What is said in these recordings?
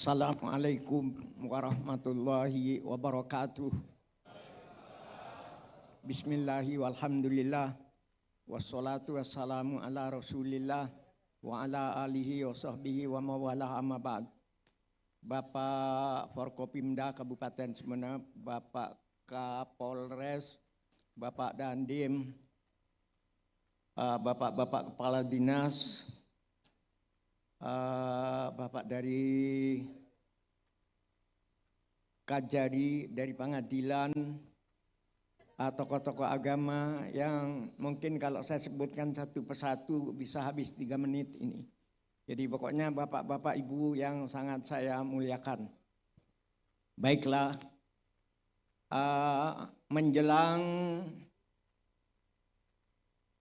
Assalamualaikum warahmatullahi wabarakatuh. Bismillahi walhamdulillah. Wassalatu wassalamu ala rasulillah wa ala alihi wa sahbihi wa mawalah amma ba'd. Bapak Forkopimda Kabupaten Sumeneb, Bapak Kapolres, Bapak Dandim, Bapak-bapak kepala dinas, Bapak dari Kajari, dari pengadilan, tokoh-tokoh agama yang mungkin kalau saya sebutkan satu persatu bisa habis 3 menit ini. Jadi pokoknya bapak-bapak ibu yang sangat saya muliakan. Baiklah, menjelang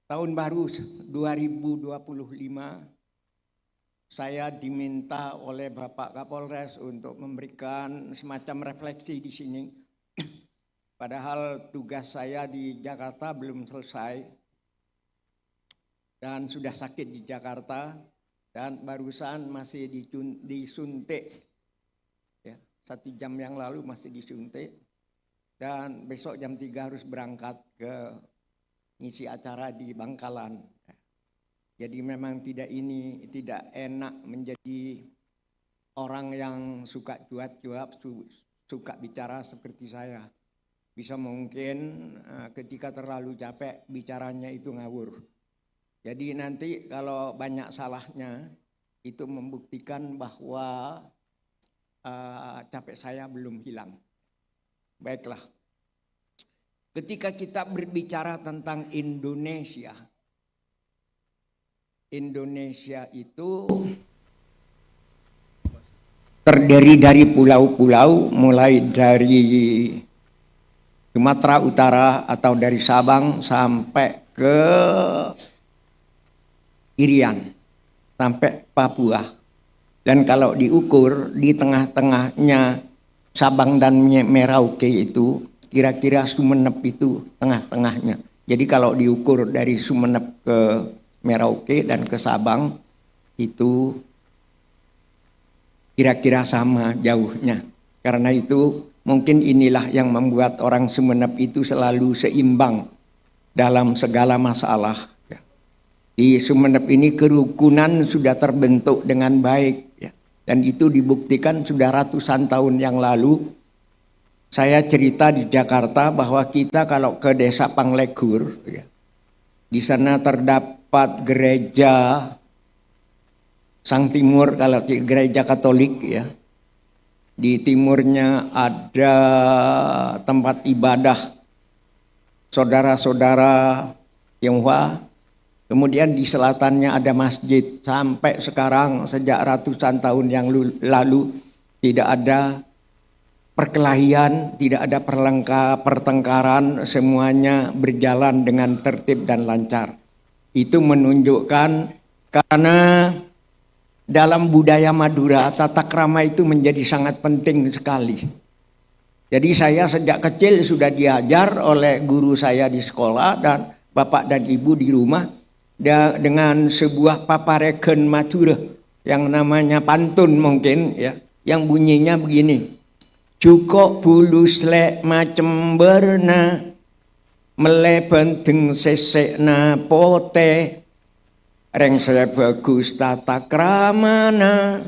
tahun baru 2025, saya diminta oleh Bapak Kapolres untuk memberikan semacam refleksi di sini. Padahal tugas saya di Jakarta belum selesai dan sudah sakit di Jakarta dan barusan masih disuntik. Ya, 1 jam yang lalu masih disuntik dan besok jam 3 harus berangkat ke ngisi acara di Bangkalan. Jadi memang tidak enak menjadi orang yang suka cuap-cuap, suka bicara seperti saya. Bisa mungkin ketika terlalu capek bicaranya itu ngawur. Jadi nanti kalau banyak salahnya itu membuktikan bahwa capek saya belum hilang. Baiklah. Ketika kita berbicara tentang Indonesia itu terdiri dari pulau-pulau, mulai dari Sumatera Utara atau dari Sabang sampai ke Irian, sampai Papua. Dan kalau diukur di tengah-tengahnya Sabang dan Merauke itu, kira-kira Sumeneb itu tengah-tengahnya. Jadi kalau diukur dari Sumeneb ke Merauke dan ke Sabang itu kira-kira sama jauhnya. Karena itu mungkin inilah yang membuat orang Sumeneb itu selalu seimbang dalam segala masalah. Di Sumeneb ini kerukunan sudah terbentuk dengan baik. Dan itu dibuktikan sudah ratusan tahun yang lalu. Saya cerita di Jakarta bahwa kita kalau ke desa Panglegur, di sana terdapat gereja Sang Timur, kalau gereja Katolik ya. Di timurnya ada tempat ibadah saudara-saudara Tionghoa. Kemudian di selatannya ada masjid. Sampai sekarang sejak ratusan tahun yang lalu tidak ada perkelahian, tidak ada pertengkaran, semuanya berjalan dengan tertib dan lancar. Itu menunjukkan karena dalam budaya Madura tata krama itu menjadi sangat penting sekali. Jadi saya sejak kecil sudah diajar oleh guru saya di sekolah dan bapak dan ibu di rumah dengan sebuah papareken Madura yang namanya pantun mungkin ya, yang bunyinya begini. Cukok bulus lek macem berna mele benteng sesekna pote reng bagus tata kramana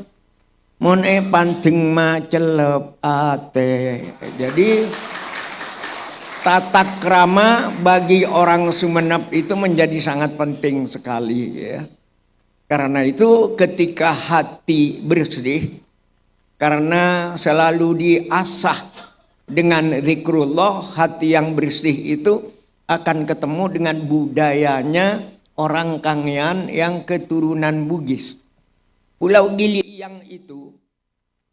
mon pandeng macelep ate. Jadi tata krama bagi orang Sumeneb itu menjadi sangat penting sekali ya. Karena itu ketika hati bersih, karena selalu diasah dengan zikrullah, hati yang bersih itu akan ketemu dengan budayanya orang Kangean yang keturunan Bugis. Pulau Gili yang itu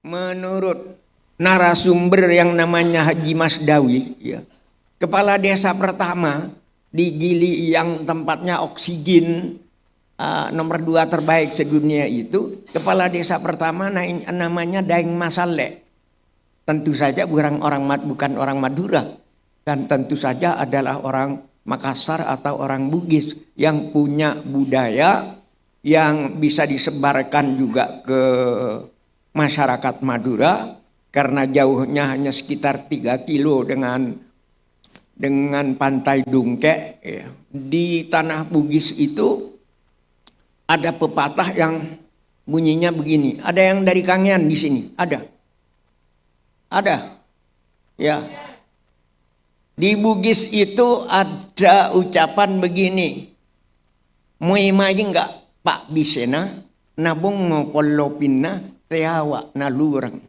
menurut narasumber yang namanya Haji Masdawi ya, kepala desa pertama di Gili yang tempatnya oksigen nomor 2 terbaik sedunia itu, kepala desa pertama namanya Daeng Masale. Tentu saja bukan orang Madura, dan tentu saja adalah orang Makassar atau orang Bugis yang punya budaya yang bisa disebarkan juga ke masyarakat Madura karena jauhnya hanya sekitar 3 kilo dengan pantai Dungkek. Ya. Di tanah Bugis itu ada pepatah yang bunyinya begini. Ada yang dari Kangean di sini? Ada? Ada? Ya. Di Bugis itu ada ucapan begini. Muimai enggak Pak Bisena, nabung ngopolopina, teawa nalurang.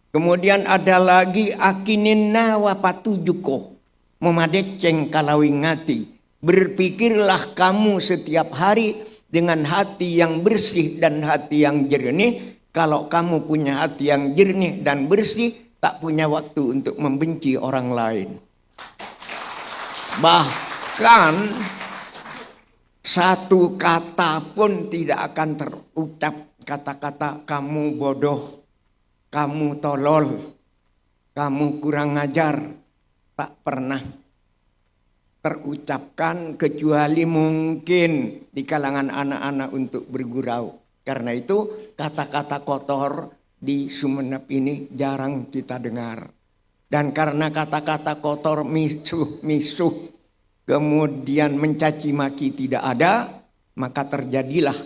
Kemudian ada lagi akinin nawa patujuko, memadeceng kalawingati. Berpikirlah kamu setiap hari dengan hati yang bersih dan hati yang jernih. Kalau kamu punya hati yang jernih dan bersih, tak punya waktu untuk membenci orang lain. Bahkan satu kata pun tidak akan terucap. Kata-kata kamu bodoh, kamu tolol, kamu kurang ajar, tak pernah terucapkan kecuali mungkin di kalangan anak-anak untuk bergurau. Karena itu kata-kata kotor di Sumeneb ini jarang kita dengar. Dan karena kata-kata kotor, misuh, kemudian mencaci maki tidak ada, maka terjadilah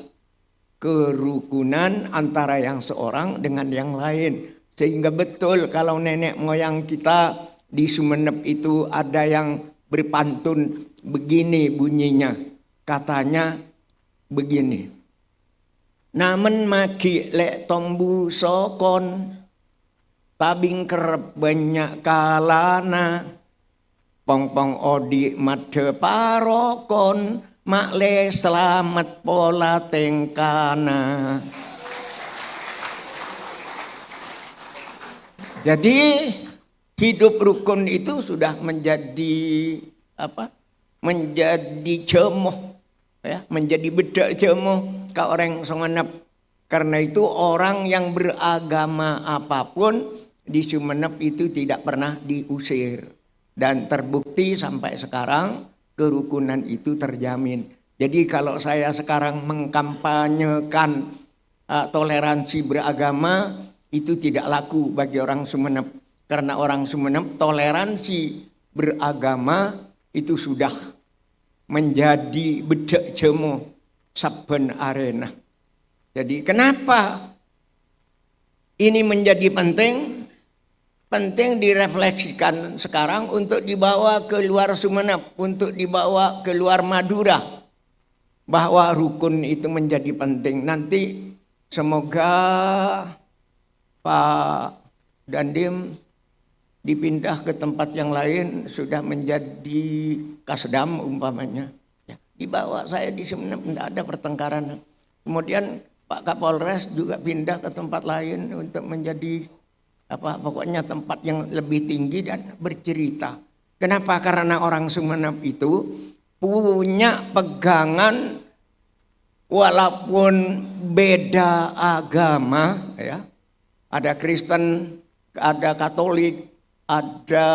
kerukunan antara yang seorang dengan yang lain. Sehingga betul kalau nenek moyang kita di Sumeneb itu ada yang berpantun begini bunyinya. Katanya begini. Namen maki lek tombu sokon, tabing kerep banyak kalana, pong-pong odi made parokon, makle selamat pola tengkana. Jadi hidup rukun itu sudah menjadi apa? Menjadi cemoh, ya, menjadi bedak cemoh ke orang Sumeneb. Karena itu orang yang beragama apapun di Sumeneb itu tidak pernah diusir. Dan terbukti sampai sekarang kerukunan itu terjamin. Jadi kalau saya sekarang mengkampanyekan toleransi beragama, itu tidak laku bagi orang Sumeneb. Karena orang Sumeneb toleransi beragama itu sudah menjadi bedak jemo saben arena. Jadi kenapa ini menjadi penting? Penting direfleksikan sekarang untuk dibawa ke luar Sumeneb, untuk dibawa ke luar Madura. Bahwa rukun itu menjadi penting. Nanti semoga Pak Dandim dipindah ke tempat yang lain sudah menjadi Kasdam umpamanya. Ya, dibawa saya di Sumeneb tidak ada pertengkaran. Kemudian Pak Kapolres juga pindah ke tempat lain untuk menjadi pokoknya tempat yang lebih tinggi dan bercerita. Kenapa? Karena orang Sumeneb itu punya pegangan walaupun beda agama, ya. Ada Kristen, ada Katolik, ada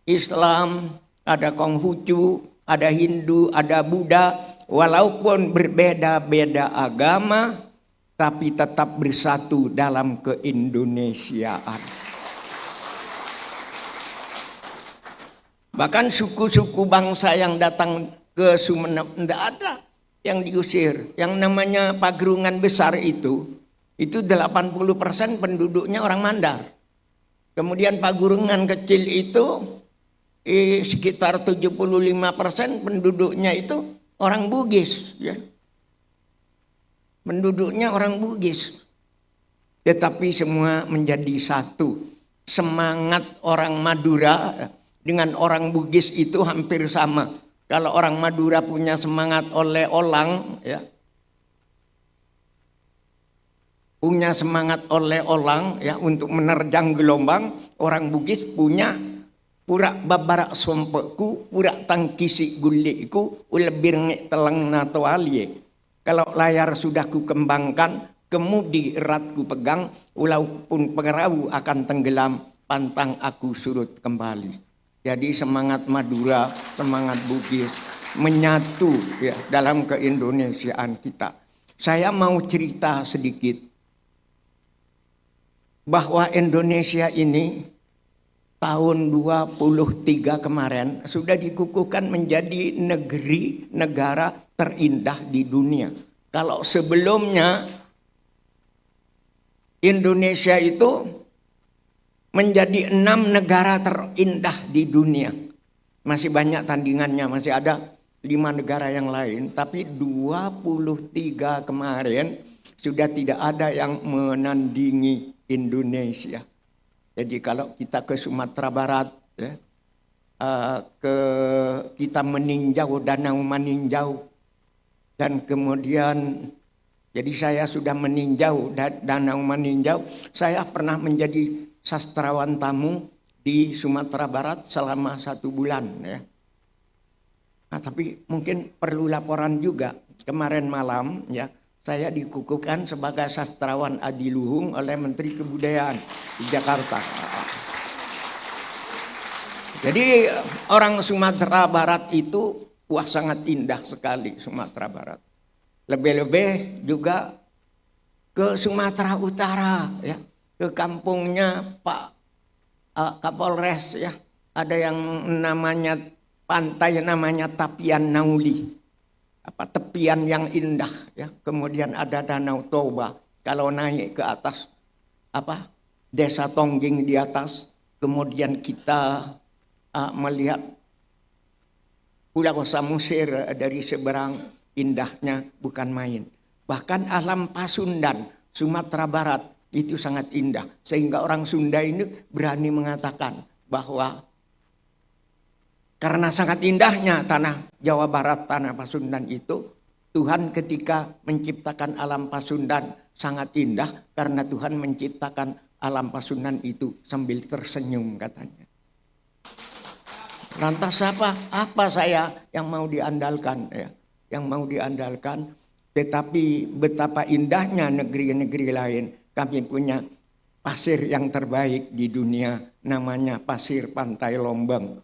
Islam, ada Konghucu, ada Hindu, ada Buddha. Walaupun berbeda-beda agama, tapi tetap bersatu dalam keindonesiaan. Bahkan suku-suku bangsa yang datang ke Sumeneb tidak ada yang diusir. Yang namanya Pagerungan Besar itu 80% penduduknya orang Mandar. Kemudian Pagerungan Kecil itu sekitar 75% penduduknya itu orang Bugis, ya. Penduduknya orang Bugis. Tetapi semua menjadi satu. Semangat orang Madura dengan orang Bugis itu hampir sama. Kalau orang Madura punya semangat oleh-olang, ya. Punya semangat oleh-olang, ya, untuk menerjang gelombang, orang Bugis punya purak babarak sompeku, purak tangkisi guliku, ulebir ngek telang nato alie. Kalau layar sudah ku kembangkan, kemudi erat ku pegang, walaupun perahu akan tenggelam, pantang aku surut kembali. Jadi semangat Madura, semangat Bugis menyatu, ya, dalam keindonesiaan kita. Saya mau cerita sedikit bahwa Indonesia ini tahun 23 kemarin sudah dikukuhkan menjadi negara terindah di dunia. Kalau sebelumnya Indonesia itu menjadi 6 negara terindah di dunia. Masih banyak tandingannya, masih ada 5 negara yang lain. Tapi 23 kemarin sudah tidak ada yang menandingi Indonesia. Jadi kalau kita ke Sumatera Barat, ya, kita meninjau Danau Maninjau. Dan kemudian, jadi saya sudah meninjau Danau Maninjau. Saya pernah menjadi sastrawan tamu di Sumatera Barat selama 1 bulan. Ya. Nah, tapi mungkin perlu laporan juga. Kemarin malam ya saya dikukuhkan sebagai sastrawan adiluhung oleh Menteri Kebudayaan di Jakarta. Jadi orang Sumatera Barat itu wah sangat indah sekali Sumatera Barat. Lebih-lebih juga ke Sumatera Utara ya, ke kampungnya Pak Kapolres ya. Ada yang namanya pantai namanya Tapian Nauli. Tepian yang indah ya. Kemudian ada Danau Toba. Kalau naik ke atas Desa Tongging di atas, kemudian kita melihat Pulau Samosir dari seberang, indahnya bukan main. Bahkan alam Pasundan Sumatera Barat itu sangat indah, sehingga orang Sunda ini berani mengatakan bahwa karena sangat indahnya tanah Jawa Barat, tanah Pasundan itu, Tuhan ketika menciptakan alam Pasundan sangat indah karena Tuhan menciptakan alam Pasundan itu sambil tersenyum katanya. Lantas apa saya yang mau diandalkan ya? Yang mau diandalkan, tetapi betapa indahnya negeri-negeri lain. Kami punya pasir yang terbaik di dunia, namanya pasir Pantai Lombang.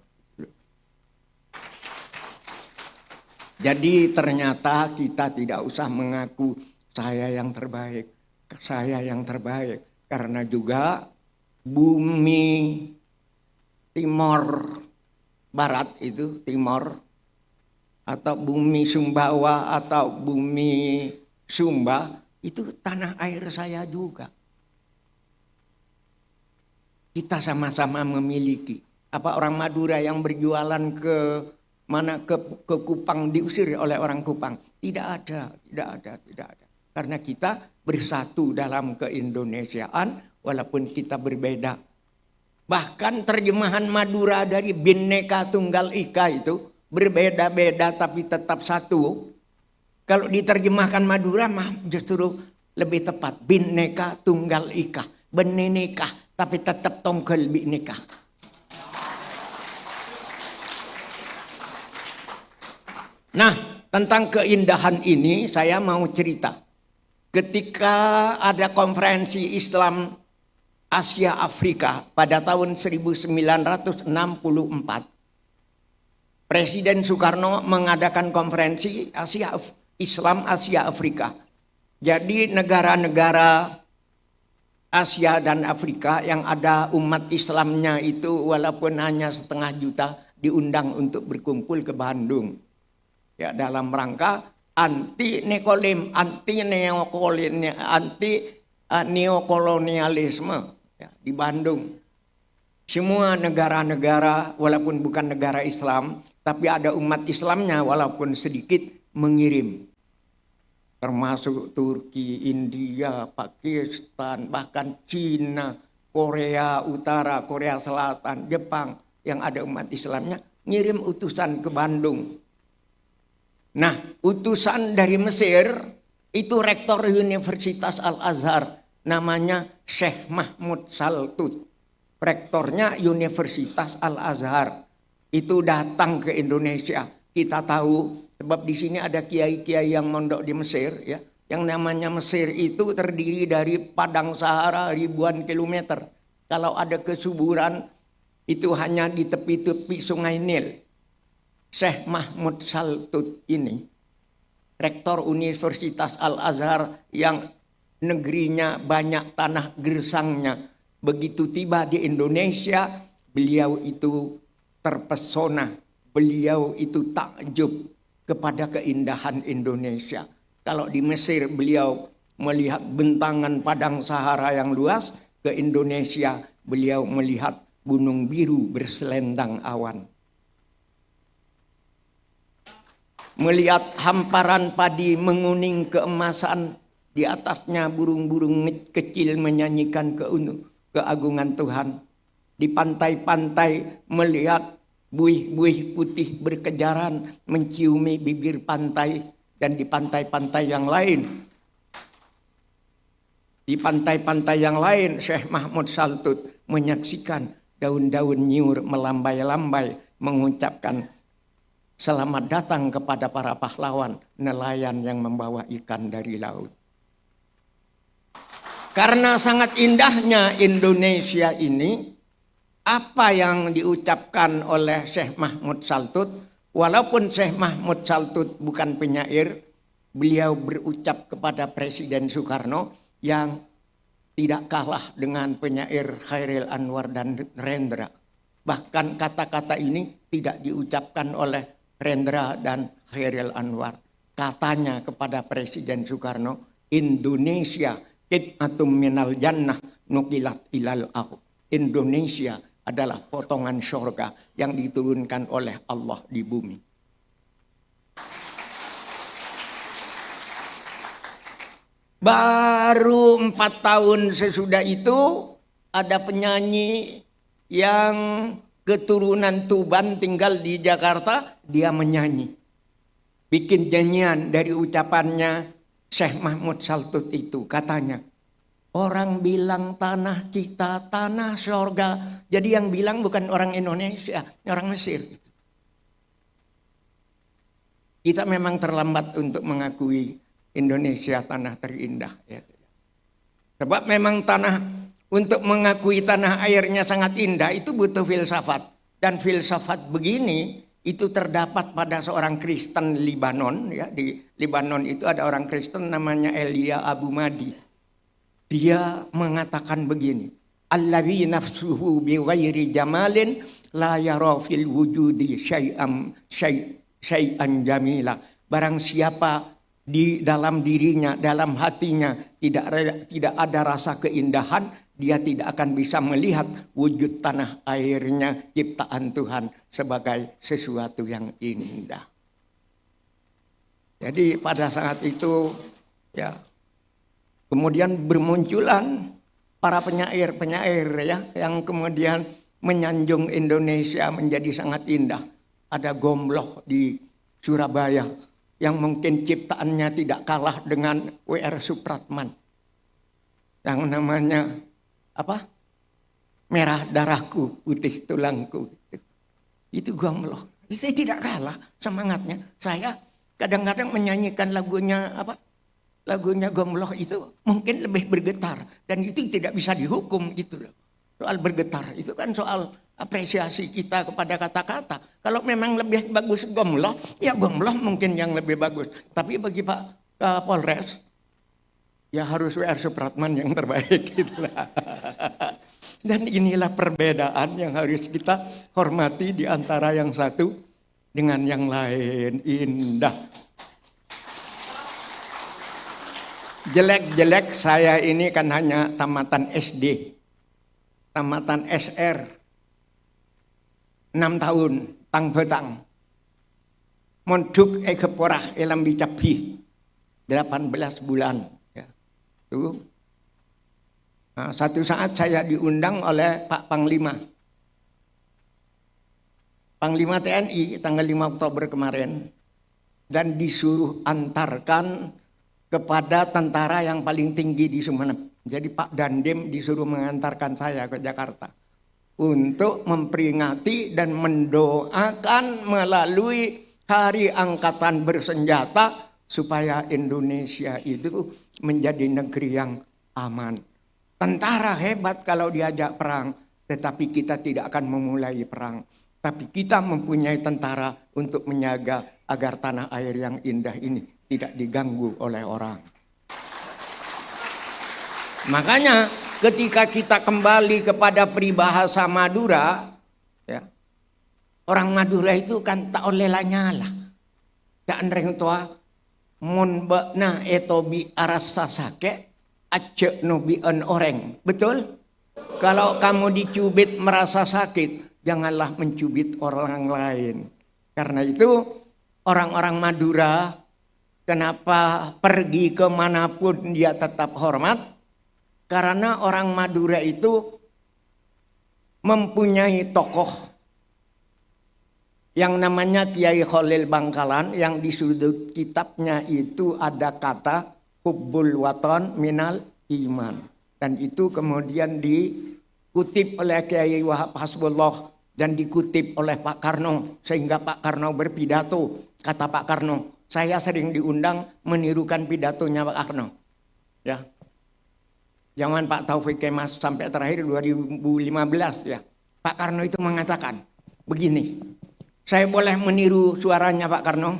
Jadi ternyata kita tidak usah mengaku saya yang terbaik, karena juga bumi Timor Barat itu, Timor atau bumi Sumbawa atau bumi Sumba itu tanah air saya juga. Kita sama-sama memiliki. Apa orang Madura yang berjualan ke Kupang diusir oleh orang Kupang? Tidak ada. Karena kita bersatu dalam keindonesiaan walaupun kita berbeda. Bahkan terjemahan Madura dari Bhinneka Tunggal Ika itu berbeda-beda tapi tetap satu. Kalau diterjemahkan Madura mah justru lebih tepat. Bhinneka Tunggal Ika. Beneneka tapi tetap tongkel bineka. Nah, tentang keindahan ini saya mau cerita. Ketika ada konferensi Islam Asia Afrika pada tahun 1964, Presiden Soekarno mengadakan konferensi Islam Asia Afrika. Jadi negara-negara Asia dan Afrika yang ada umat Islamnya itu walaupun hanya 500 juta diundang untuk berkumpul ke Bandung. Ya, dalam rangka anti neokolonialisme ya, di Bandung. Semua negara-negara walaupun bukan negara Islam tapi ada umat Islamnya walaupun sedikit mengirim, termasuk Turki, India, Pakistan, bahkan Cina, Korea Utara, Korea Selatan, Jepang yang ada umat Islamnya ngirim utusan ke Bandung. Nah, utusan dari Mesir itu rektor Universitas Al-Azhar, namanya Syekh Mahmud Saltut. Rektornya Universitas Al-Azhar itu datang ke Indonesia. Kita tahu sebab di sini ada kiai-kiai yang mondok di Mesir ya. Yang namanya Mesir itu terdiri dari padang Sahara ribuan kilometer. Kalau ada kesuburan itu hanya di tepi-tepi Sungai Nil. Syekh Mahmud Saltut ini rektor Universitas Al-Azhar yang negerinya banyak tanah gersangnya. Begitu tiba di Indonesia, beliau itu terpesona, beliau itu takjub kepada keindahan Indonesia. Kalau di Mesir beliau melihat bentangan padang Sahara yang luas, ke Indonesia beliau melihat gunung biru berselendang awan. Melihat hamparan padi menguning keemasan, di atasnya burung-burung kecil menyanyikan keagungan Tuhan. Di pantai-pantai melihat buih-buih putih berkejaran menciumi bibir pantai. Dan di pantai-pantai yang lain, Syekh Mahmud Saltut menyaksikan daun-daun nyiur melambai-lambai mengucapkan selamat datang kepada para pahlawan nelayan yang membawa ikan dari laut. Karena sangat indahnya Indonesia ini, apa yang diucapkan oleh Syekh Mahmud Saltut, walaupun Syekh Mahmud Saltut bukan penyair, beliau berucap kepada Presiden Soekarno yang tidak kalah dengan penyair Khairil Anwar dan Rendra. Bahkan kata-kata ini tidak diucapkan oleh Rendra dan Khairil Anwar. Katanya kepada Presiden Soekarno, Indonesia qit'atum minal jannah nuqilat ilal ardh. Indonesia adalah potongan surga yang diturunkan oleh Allah di bumi. Baru 4 tahun sesudah itu ada penyanyi yang keturunan Tuban tinggal di Jakarta, dia menyanyi. Bikin nyanyian dari ucapannya Syekh Mahmud Saltut itu, katanya, orang bilang tanah kita tanah surga. Jadi yang bilang bukan orang Indonesia, orang Mesir. Kita memang terlambat untuk mengakui Indonesia tanah terindah. Ya. Sebab memang untuk mengakui tanah airnya sangat indah itu butuh filsafat. Dan filsafat begini itu terdapat pada seorang Kristen Libanon. Ya. Di Libanon itu ada orang Kristen namanya Elia Abu Madi. Dia mengatakan begini, allazi nafsuhu bi ghairi jamalin la yara fil wujudi syai'an jamila. Barang siapa di dalam dirinya, dalam hatinya tidak ada rasa keindahan, dia tidak akan bisa melihat wujud tanah airnya ciptaan Tuhan sebagai sesuatu yang indah. Jadi pada saat itu ya, kemudian bermunculan para penyair-penyair ya yang kemudian menyanjung Indonesia menjadi sangat indah. Ada Gomloh di Surabaya yang mungkin ciptaannya tidak kalah dengan W.R. Supratman. Yang namanya apa? Merah darahku, putih tulangku. Itu Gomloh. Itu tidak kalah semangatnya. Saya kadang-kadang menyanyikan lagunya Gomloh itu mungkin lebih bergetar dan itu tidak bisa dihukum gitu loh. Soal bergetar itu kan soal apresiasi kita kepada kata-kata. Kalau memang lebih bagus Gomloh, ya Gomloh mungkin yang lebih bagus. Tapi bagi Pak Polres, ya harus W.R. Supratman yang terbaik gitu lah. Dan inilah perbedaan yang harus kita hormati di antara yang satu dengan yang lain. Indah. Jelek-jelek saya ini kan hanya tamatan SD, tamatan SR, 6 tahun, tang betang. Monduk keporah elam bicapi, 18 bulan. Ya. Tuh. Nah, satu saat saya diundang oleh Pak Panglima. Panglima TNI tanggal 5 Oktober kemarin. Dan disuruh antarkan kepada tentara yang paling tinggi di Sumeneb. Jadi Pak Dandim disuruh mengantarkan saya ke Jakarta untuk memperingati dan mendoakan melalui Hari Angkatan Bersenjata supaya Indonesia itu menjadi negeri yang aman. Tentara hebat kalau diajak perang, tetapi kita tidak akan memulai perang. Tapi kita mempunyai tentara untuk menjaga agar tanah air yang indah ini tidak diganggu oleh orang. Makanya ketika kita kembali kepada peribahasa Madura, ya, orang Madura itu kan tak oleh lanyala. Tak andreng tua mun bakna etobi arasa sake acek no bien orang. Betul? Kalau kamu dicubit merasa sakit, janganlah mencubit orang lain. Karena itu orang-orang Madura kenapa pergi kemanapun dia tetap hormat? Karena orang Madura itu mempunyai tokoh yang namanya Kiai Khalil Bangkalan, yang di sudut kitabnya itu ada kata hubbul waton minal iman. Dan itu kemudian dikutip oleh Kiai Wahab Hasbullah dan dikutip oleh Pak Karno. Sehingga Pak Karno berpidato, kata Pak Karno, saya sering diundang menirukan pidatonya Pak Karno. Ya. Zaman Pak Taufik Kemas sampai terakhir 2015 ya. Pak Karno itu mengatakan begini. Saya boleh meniru suaranya Pak Karno?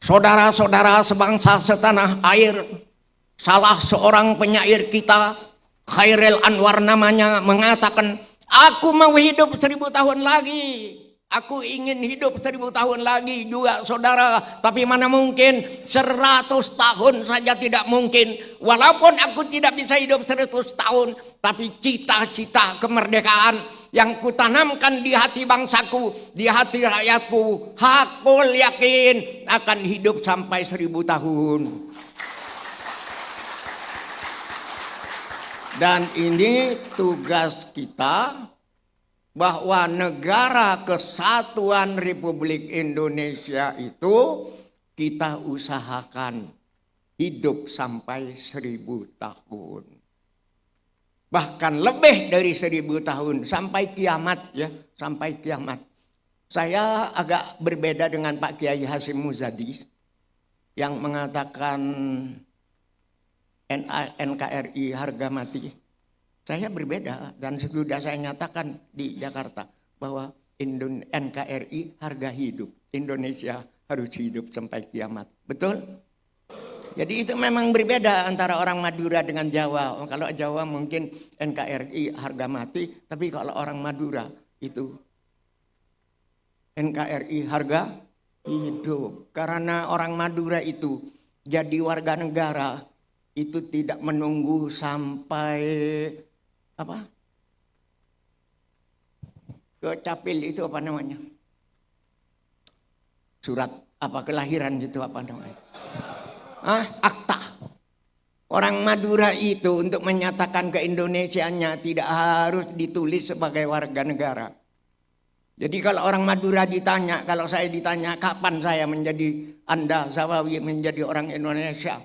Saudara-saudara sebangsa setanah air, salah seorang penyair kita, Khairil Anwar namanya, mengatakan, aku mau hidup 1000 tahun lagi. Aku ingin hidup 1000 tahun lagi juga saudara. Tapi mana mungkin 100 tahun saja tidak mungkin. Walaupun aku tidak bisa hidup 100 tahun. Tapi cita-cita kemerdekaan yang kutanamkan di hati bangsaku, di hati rakyatku, aku yakin akan hidup sampai 1000 tahun. Dan ini tugas kita, bahwa negara kesatuan Republik Indonesia itu kita usahakan hidup sampai 1000 tahun. Bahkan lebih dari 1000 tahun, sampai kiamat ya, sampai kiamat. Saya agak berbeda dengan Pak Kiai Hasyim Muzadi yang mengatakan NKRI harga mati. Saya berbeda dan sudah saya nyatakan di Jakarta bahwa NKRI harga hidup. Indonesia harus hidup sampai kiamat. Betul? Jadi itu memang berbeda antara orang Madura dengan Jawa. Kalau Jawa mungkin NKRI harga mati, tapi kalau orang Madura itu NKRI harga hidup. Karena orang Madura itu jadi warga negara itu tidak menunggu sampai ke capil itu apa namanya? Surat apa kelahiran itu apa namanya? Akta. Orang Madura itu untuk menyatakan keindonesiaannya tidak harus ditulis sebagai warga negara. Jadi kalau orang Madura ditanya, kalau saya ditanya kapan saya menjadi Anda Zawawi menjadi orang Indonesia?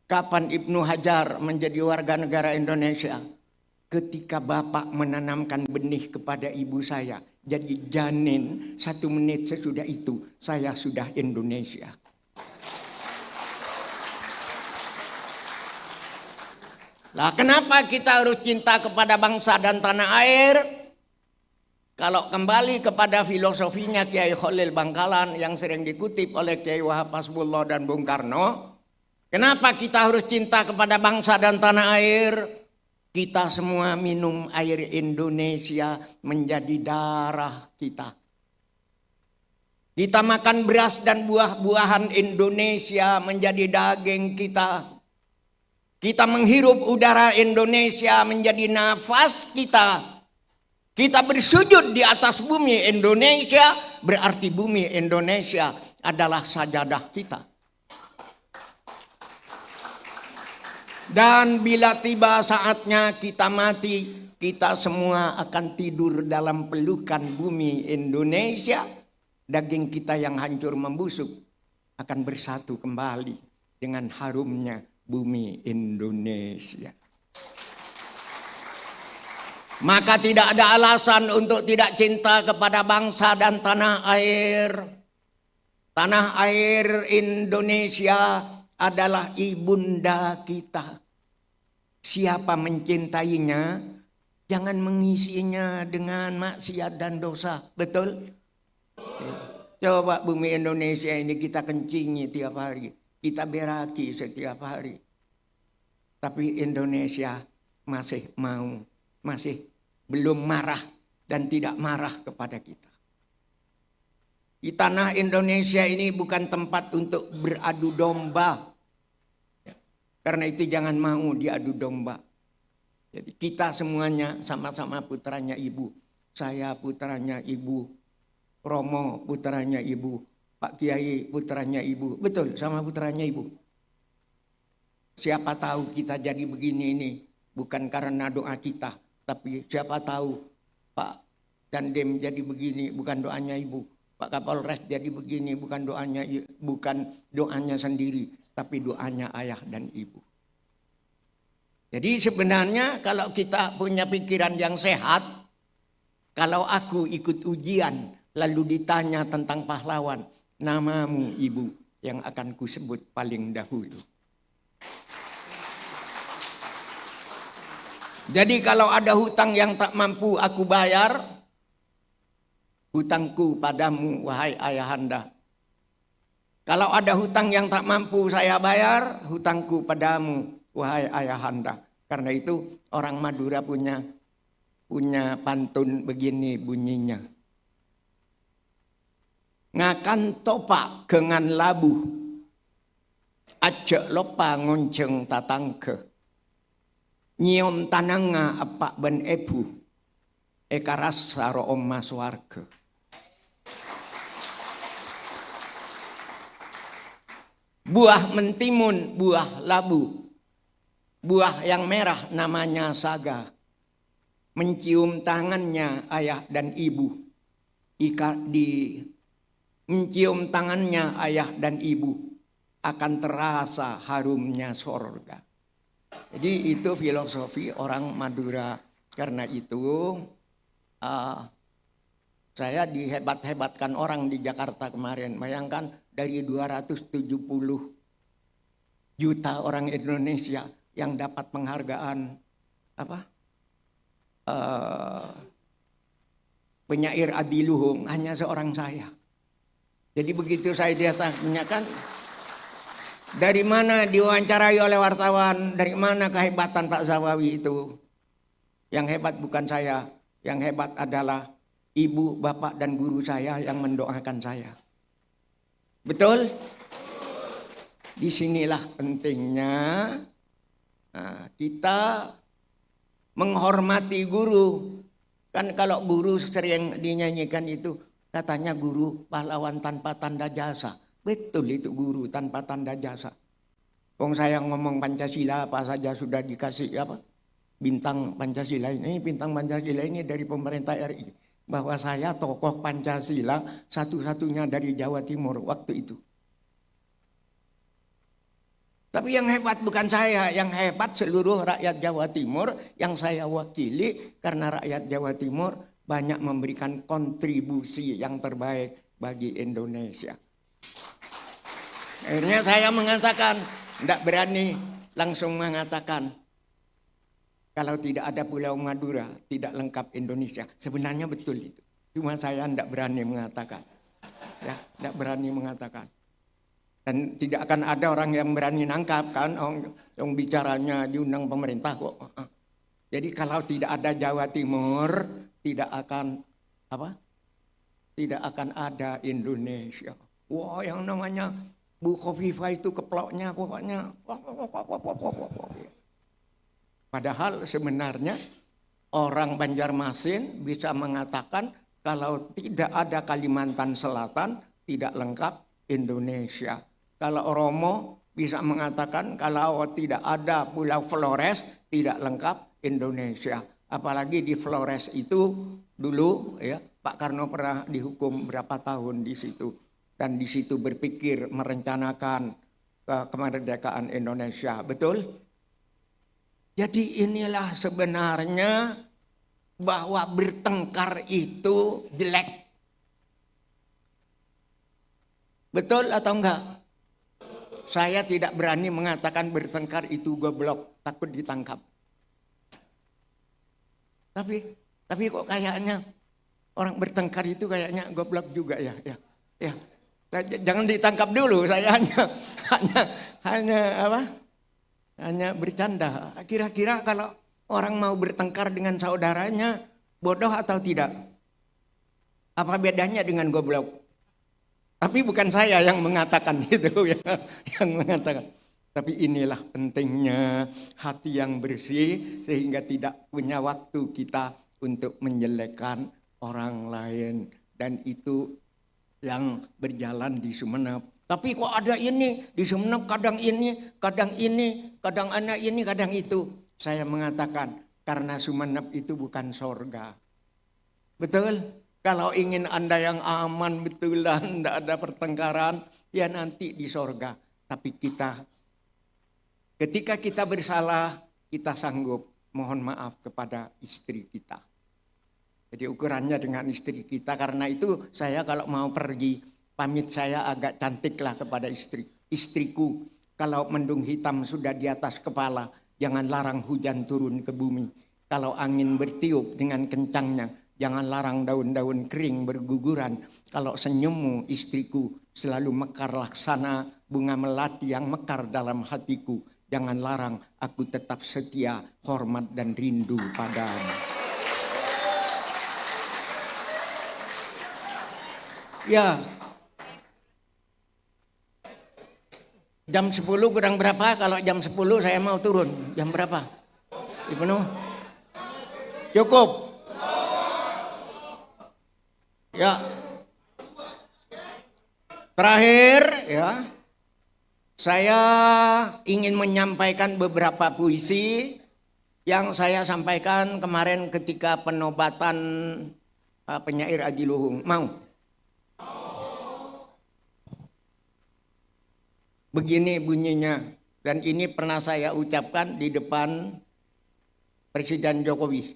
Kapan Ibnu Hajar menjadi warga negara Indonesia? Ketika Bapak menanamkan benih kepada ibu saya. Jadi janin 1 menit sesudah itu saya sudah Indonesia. Lah kenapa kita harus cinta kepada bangsa dan tanah air? Kalau kembali kepada filosofinya Kiai Khalil Bangkalan yang sering dikutip oleh Kiai Wahab Hasbullah dan Bung Karno. Kenapa kita harus cinta kepada bangsa dan tanah air? Kita semua minum air Indonesia menjadi darah kita. Kita makan beras dan buah-buahan Indonesia menjadi daging kita. Kita menghirup udara Indonesia menjadi nafas kita. Kita bersujud di atas bumi Indonesia, berarti bumi Indonesia adalah sajadah kita. Dan bila tiba saatnya kita mati, kita semua akan tidur dalam pelukan bumi Indonesia. Daging kita yang hancur membusuk akan bersatu kembali dengan harumnya bumi Indonesia. Maka tidak ada alasan untuk tidak cinta kepada bangsa dan tanah air. Tanah air Indonesia adalah ibunda kita. Siapa mencintainya, jangan mengisinya dengan maksiat dan dosa. Betul? Coba bumi Indonesia ini kita kencingi tiap hari. Kita beraki setiap hari. Tapi Indonesia masih mau, masih belum marah dan tidak marah kepada kita. Di tanah Indonesia ini bukan tempat untuk beradu domba. Karena itu jangan mau diadu domba. Jadi kita semuanya sama-sama putranya ibu. Saya putranya ibu. Romo putranya ibu. Pak Kiai putranya ibu. Betul, sama putranya ibu. Siapa tahu kita jadi begini ini bukan karena doa kita. Tapi siapa tahu Pak Dandim jadi begini bukan doanya ibu. Pak Kapolres jadi begini bukan doanya sendiri. Tapi doanya ayah dan ibu. Jadi sebenarnya kalau kita punya pikiran yang sehat. Kalau aku ikut ujian lalu ditanya tentang pahlawan. Namamu ibu yang akan kusebut paling dahulu. Jadi kalau ada hutang yang tak mampu aku bayar, hutangku padamu wahai ayahanda. Kalau ada hutang yang tak mampu saya bayar, hutangku padamu wahai ayahanda. Karena itu orang Madura punya pantun begini bunyinya. Ngakan topak gengan labu, ajak lopa ngonceng tatangke. Nyiom tananga apak ben ebu, ekaras saro omma swarga. Buah mentimun, buah labu, buah yang merah namanya saga. Mencium tangannya ayah dan ibu, mencium tangannya ayah dan ibu akan terasa harumnya sorga. Jadi itu filosofi orang Madura. Karena itu saya dihebat-hebatkan orang di Jakarta kemarin. Bayangkan dari 270 juta orang Indonesia yang dapat penghargaan penyair adiluhung hanya seorang saya. Jadi begitu saya ditanyakan, dari mana diwawancarai oleh wartawan, dari mana kehebatan Pak Zawawi itu? Yang hebat bukan saya, yang hebat adalah ibu, bapak, dan guru saya yang mendoakan saya. Betul? Disinilah pentingnya kita menghormati guru. Kan kalau guru sering dinyanyikan itu, katanya guru pahlawan tanpa tanda jasa. Betul itu guru tanpa tanda jasa. Wong saya ngomong Pancasila apa saja sudah dikasih bintang Pancasila ini. Bintang Pancasila ini dari pemerintah RI. Bahwa saya tokoh Pancasila satu-satunya dari Jawa Timur waktu itu. Tapi yang hebat bukan saya, yang hebat seluruh rakyat Jawa Timur yang saya wakili. Karena rakyat Jawa Timur banyak memberikan kontribusi yang terbaik bagi Indonesia. Akhirnya saya mengatakan, tidak berani langsung mengatakan, kalau tidak ada Pulau Madura, tidak lengkap Indonesia. Sebenarnya betul itu. Cuma saya tidak berani mengatakan. Ya, tidak berani mengatakan. Dan tidak akan ada orang yang berani nangkap kan, yang bicaranya diundang pemerintah kok. Jadi kalau tidak ada Jawa Timur, tidak akan Tidak akan ada Indonesia. Wah, yang namanya Bu Khofifah itu keploknya pokoknya. Padahal sebenarnya orang Banjarmasin bisa mengatakan kalau tidak ada Kalimantan Selatan tidak lengkap Indonesia. Kalau Romo bisa mengatakan kalau tidak ada Pulau Flores tidak lengkap Indonesia. Apalagi di Flores itu dulu ya Pak Karno pernah dihukum berapa tahun di situ. Dan di situ berpikir merencanakan kemerdekaan Indonesia. Betul? Jadi inilah sebenarnya bahwa bertengkar itu jelek. Betul atau enggak? Saya tidak berani mengatakan bertengkar itu goblok, takut ditangkap. Tapi kok kayaknya orang bertengkar itu kayaknya goblok juga ya. Ya, jangan ditangkap dulu. Saya hanya apa? Hanya bercanda. Kira-kira kalau orang mau bertengkar dengan saudaranya, bodoh atau tidak? Apa bedanya dengan goblok? Tapi bukan saya yang mengatakan itu ya, yang mengatakan. Tapi inilah pentingnya hati yang bersih sehingga tidak punya waktu kita untuk menjelekkan orang lain. Dan itu yang berjalan di Sumeneb. Tapi kok ada ini di Sumeneb, kadang ini, kadang anak ini, kadang itu. Saya mengatakan karena Sumeneb itu bukan sorga. Betul? Kalau ingin Anda yang aman betulan, tidak ada pertengkaran, ya nanti di sorga. Tapi ketika kita bersalah, kita sanggup mohon maaf kepada istri kita. Jadi ukurannya dengan istri kita. Karena itu saya kalau mau pergi, pamit saya agak cantiklah kepada istri. Istriku, kalau mendung hitam sudah di atas kepala, jangan larang hujan turun ke bumi. Kalau angin bertiup dengan kencangnya, jangan larang daun-daun kering berguguran. Kalau senyummu istriku selalu mekar laksana bunga melati yang mekar dalam hatiku. Jangan larang aku tetap setia, hormat dan rindu padamu. Ya, jam 10 kurang berapa? Kalau jam 10 saya mau turun. Jam berapa? Dipenuh? Cukup? Ya. Terakhir ya, saya ingin menyampaikan beberapa puisi yang saya sampaikan kemarin ketika penobatan penyair Aji Luhung. Mau? Begini bunyinya, dan ini pernah saya ucapkan di depan Presiden Jokowi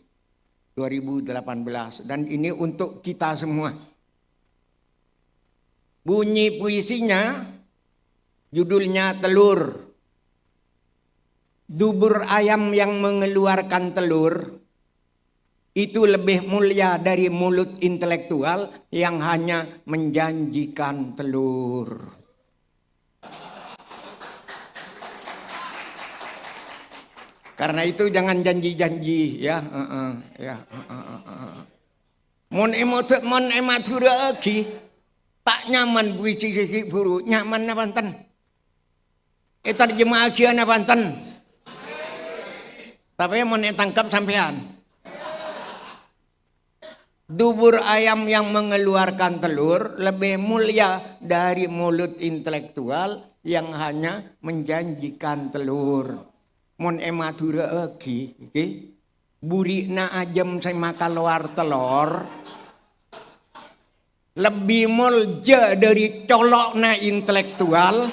2018, dan ini untuk kita semua. Bunyi puisinya, judulnya Telur. Dubur ayam yang mengeluarkan telur itu lebih mulia dari mulut intelektual yang hanya menjanjikan telur. Karena itu jangan janji-janji ya. Mon ematura lagi tak nyaman puisi sisi buru nyaman na banten. Terjemah aja na banten. Tapi mon tangkap sampean. Dubur ayam yang mengeluarkan telur lebih mulia dari mulut intelektual yang hanya menjanjikan telur. Mon ematura lagi, buri na ajem saya keluar telur, lebih mulja dari colok na intelektual,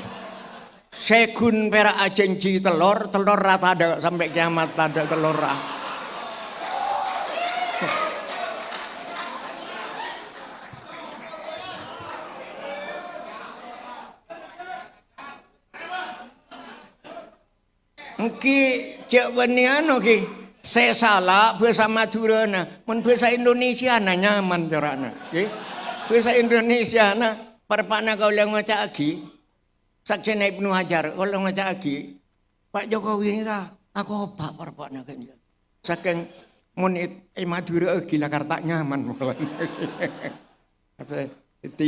sekun pera acenci telur rata ada sampai kiamat ada telur. Ki cek benian oke. Saya salah bahasa Madura na, mun bahasa Indonesia na nyaman carana. Bahasa Indonesia na parpana kau yang ngaca agi. Saksena Ibnu Hajar kalau ngaca agi. Pak Jokowi ini kah? Aku opak parpana kan dia. Saking mun Madura agi lah karta nyaman. Itu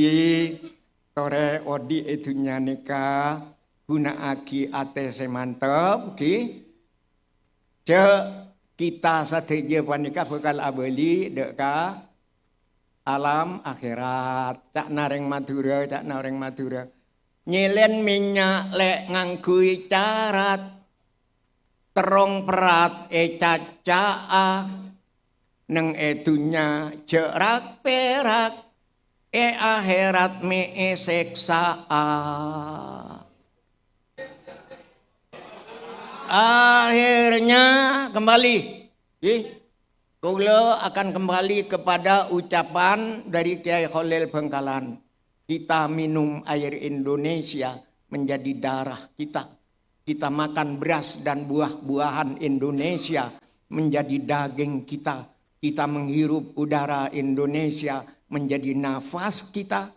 tore odi itu nikah. Guna aki ATC mantap, kita sateja panika bakal abeli deka alam akhirat. Cak nareng Madura. Nyelen minyak lek ngangkui carat, terong perat cacaa, neng etunya cerak perak, akhirat me seksaa. Akhirnya kembali. Kula akan kembali kepada ucapan dari Kiai Khalil Bangkalan. Kita minum air Indonesia menjadi darah kita. Kita makan beras dan buah-buahan Indonesia menjadi daging kita. Kita menghirup udara Indonesia menjadi nafas kita.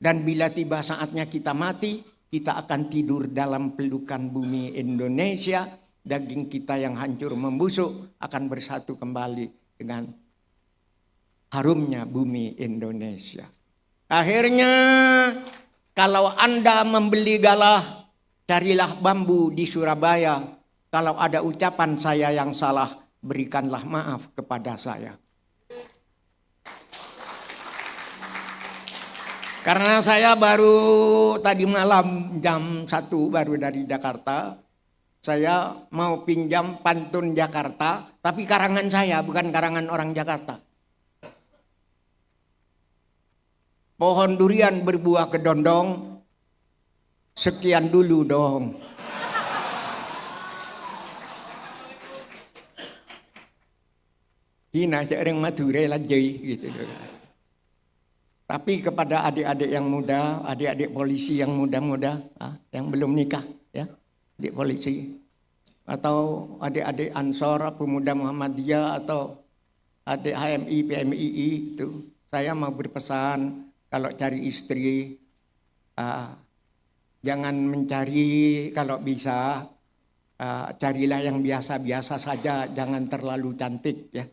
Dan bila tiba saatnya kita mati, kita akan tidur dalam pelukan bumi Indonesia. Daging kita yang hancur membusuk akan bersatu kembali dengan harumnya bumi Indonesia. Akhirnya kalau Anda membeli galah, carilah bambu di Surabaya. Kalau ada ucapan saya yang salah, berikanlah maaf kepada saya. Karena saya baru tadi malam jam 1 baru dari Jakarta. Saya mau pinjam pantun Jakarta, tapi karangan saya, bukan karangan orang Jakarta. Pohon durian berbuah kedondong, sekian dulu dong. Hina orang Madura lagi gitu. Tapi kepada adik-adik yang muda, adik-adik polisi yang muda-muda, yang belum nikah, ya, adik polisi, atau adik-adik Ansor, pemuda Muhammadiyah, atau adik HMI, PMII, itu, saya mau berpesan kalau cari istri, jangan mencari kalau bisa, carilah yang biasa-biasa saja, jangan terlalu cantik, ya,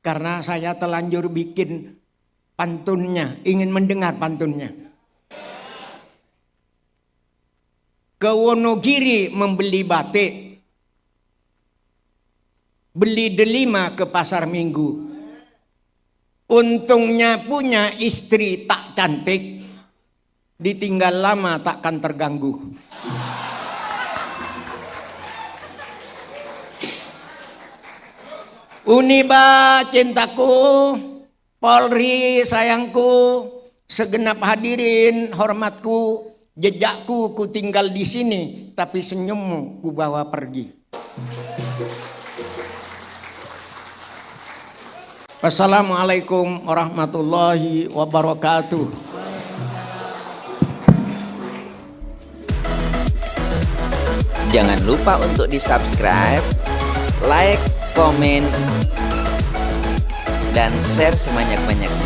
karena saya telanjur bikin pantunnya, ingin mendengar pantunnya. Ke Wonogiri membeli batik, beli delima ke pasar Minggu. Untungnya punya istri tak cantik, ditinggal lama takkan terganggu. Uniba cintaku, Polri sayangku, segenap hadirin hormatku, jejakku ku tinggal di sini, tapi senyummu ku bawa pergi. Wassalamualaikum warahmatullahi wabarakatuh. Jangan lupa untuk di-subscribe, like, komen, dan share sebanyak-banyaknya.